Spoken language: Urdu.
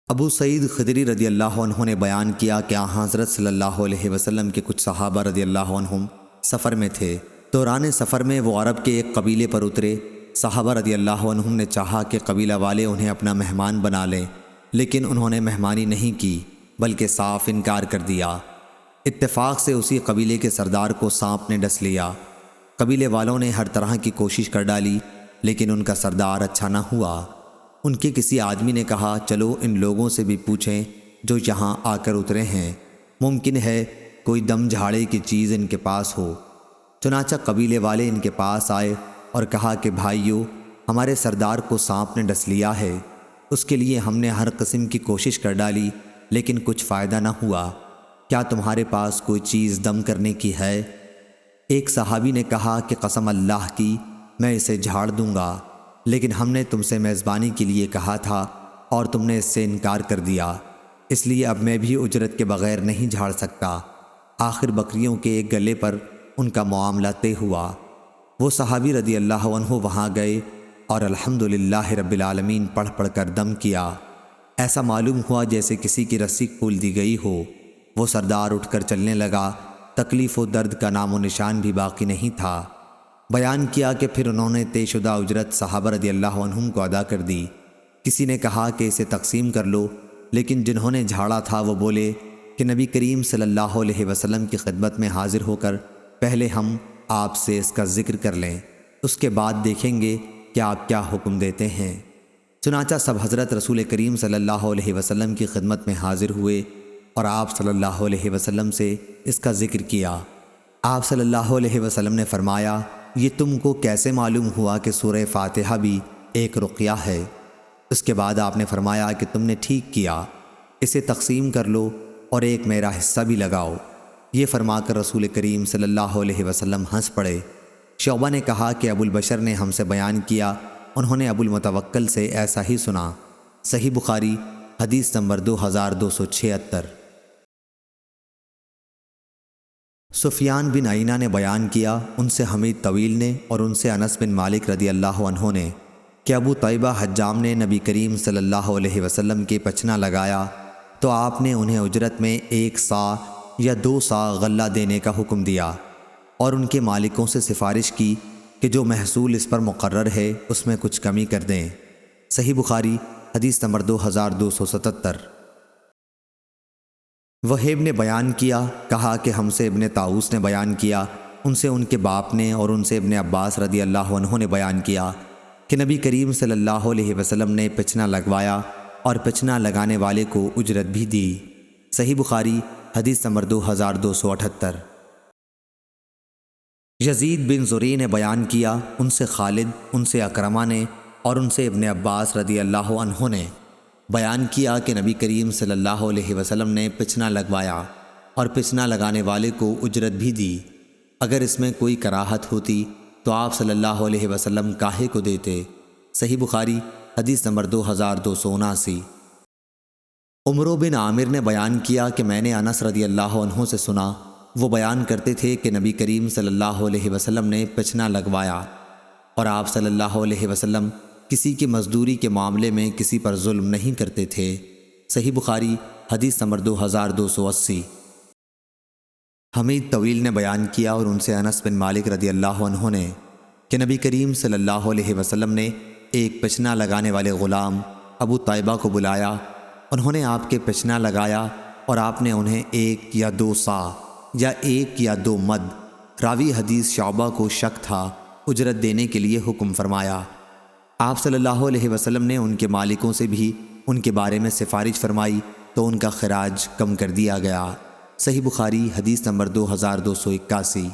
ابو سعید خدری رضی اللہ عنہ نے بیان کیا کہ حضرت صلی اللہ علیہ وسلم کے کچھ صحابہ رضی اللہ عنہم سفر میں تھے۔ دوران سفر میں وہ عرب کے ایک قبیلے پر اترے۔ صحابہ رضی اللہ عنہم نے چاہا کہ قبیلہ والے انہیں اپنا مہمان بنا لیں، لیکن انہوں نے مہمانی نہیں کی بلکہ صاف انکار کر دیا۔ اتفاق سے اسی قبیلے کے سردار کو سانپ نے ڈس لیا۔ قبیلے والوں نے ہر طرح کی کوشش کر ڈالی، لیکن ان کا سردار اچھا نہ ہوا۔ ان کے کسی آدمی نے کہا، چلو ان لوگوں سے بھی پوچھیں جو یہاں آ کر اترے ہیں، ممکن ہے کوئی دم جھاڑے کی چیز ان کے پاس ہو۔ چنانچہ قبیلے والے ان کے پاس آئے اور کہا کہ بھائیو، ہمارے سردار کو سانپ نے ڈس لیا ہے، اس کے لیے ہم نے ہر قسم کی کوشش کر ڈالی لیکن کچھ فائدہ نہ ہوا، کیا تمہارے پاس کوئی چیز دم کرنے کی ہے؟ ایک صحابی نے کہا کہ قسم اللہ کی میں اسے جھاڑ دوں گا، لیکن ہم نے تم سے میزبانی کے لیے کہا تھا اور تم نے اس سے انکار کر دیا، اس لیے اب میں بھی اجرت کے بغیر نہیں جھاڑ سکتا۔ آخر بکریوں کے ایک گلے پر ان کا معاملہ طے ہوا۔ وہ صحابی رضی اللہ عنہ وہاں گئے اور الحمدللہ رب العالمین پڑھ پڑھ کر دم کیا۔ ایسا معلوم ہوا جیسے کسی کی رسی کھول دی گئی ہو۔ وہ سردار اٹھ کر چلنے لگا، تکلیف و درد کا نام و نشان بھی باقی نہیں تھا۔ بیان کیا کہ پھر انہوں نے طے شدہ اجرت صحابہ رضی اللہ عنہم کو ادا کر دی۔ کسی نے کہا کہ اسے تقسیم کر لو، لیکن جنہوں نے جھاڑا تھا وہ بولے کہ نبی کریم صلی اللہ علیہ وسلم کی خدمت میں حاضر ہو کر پہلے ہم آپ سے اس کا ذکر کر لیں، اس کے بعد دیکھیں گے کہ آپ کیا حکم دیتے ہیں۔ چنانچہ سب حضرت رسول کریم صلی اللہ علیہ وسلم کی خدمت میں حاضر ہوئے اور آپ صلی اللہ علیہ وسلم سے اس کا ذکر کیا۔ آپ صلی اللہ علیہ وسلم نے فرمایا، یہ تم کو کیسے معلوم ہوا کہ سورہ فاتحہ بھی ایک رقیہ ہے؟ اس کے بعد آپ نے فرمایا کہ تم نے ٹھیک کیا، اسے تقسیم کر لو اور ایک میرا حصہ بھی لگاؤ۔ یہ فرما کر رسول کریم صلی اللہ علیہ وسلم ہنس پڑے۔ شعبہ نے کہا کہ ابو البشر نے ہم سے بیان کیا، انہوں نے ابو المتوکل سے ایسا ہی سنا۔ صحیح بخاری حدیث نمبر 2276۔ سفیان بن عیینہ نے بیان کیا، ان سے حمید طویل نے اور ان سے انس بن مالک رضی اللہ عنہ نے کہ ابو طیبہ حجام نے نبی کریم صلی اللہ علیہ وسلم کے پچنا لگایا تو آپ نے انہیں اجرت میں 1 صاع یا 2 صاع غلہ دینے کا حکم دیا اور ان کے مالکوں سے سفارش کی کہ جو محصول اس پر مقرر ہے اس میں کچھ کمی کر دیں۔ صحیح بخاری حدیث نمبر 2277۔ وہیب نے بیان کیا، کہا کہ ہم سے ابن طاؤس نے بیان کیا، ان سے ان کے باپ نے اور ان سے ابن عباس رضی اللہ عنہ نے بیان کیا کہ نبی کریم صلی اللہ علیہ وسلم نے پچنا لگوایا اور پچنا لگانے والے کو اجرت بھی دی۔ صحیح بخاری حدیث نمبر 2278۔ یزید بن زری نے بیان کیا، ان سے خالد، ان سے اکرمہ نے اور ان سے ابن عباس رضی اللہ عنہ نے بیان کیا کہ نبی کریم صلی اللہ علیہ وسلم نے پچنا لگوایا اور پچنا لگانے والے کو اجرت بھی دی۔ اگر اس میں کوئی کراہت ہوتی تو آپ صلی اللہ علیہ وسلم کاہے کو دیتے؟ صحیح بخاری حدیث نمبر 2279۔ عمرو بن عامر نے بیان کیا کہ میں نے انس رضی اللہ عنہ سے سنا، وہ بیان کرتے تھے کہ نبی کریم صلی اللہ علیہ وسلم نے پچنا لگوایا اور آپ صلی اللہ علیہ وسلم کسی کی مزدوری کے معاملے میں کسی پر ظلم نہیں کرتے تھے۔ صحیح بخاری حدیث نمبر 2280۔ حمید طویل نے بیان کیا اور ان سے انس بن مالک رضی اللہ عنہ نے کہ نبی کریم صلی اللہ علیہ وسلم نے ایک پچنا لگانے والے غلام ابو طیبہ کو بلایا، انہوں نے آپ کے پچنا لگایا اور آپ نے انہیں 1 یا 2 صاع یا 1 یا 2 مد، راوی حدیث شعبہ کو شک تھا، اجرت دینے کے لیے حکم فرمایا۔ آپ صلی اللہ علیہ وسلم نے ان کے مالکوں سے بھی ان کے بارے میں سفارش فرمائی تو ان کا خراج کم کر دیا گیا۔ صحیح بخاری حدیث نمبر 2281۔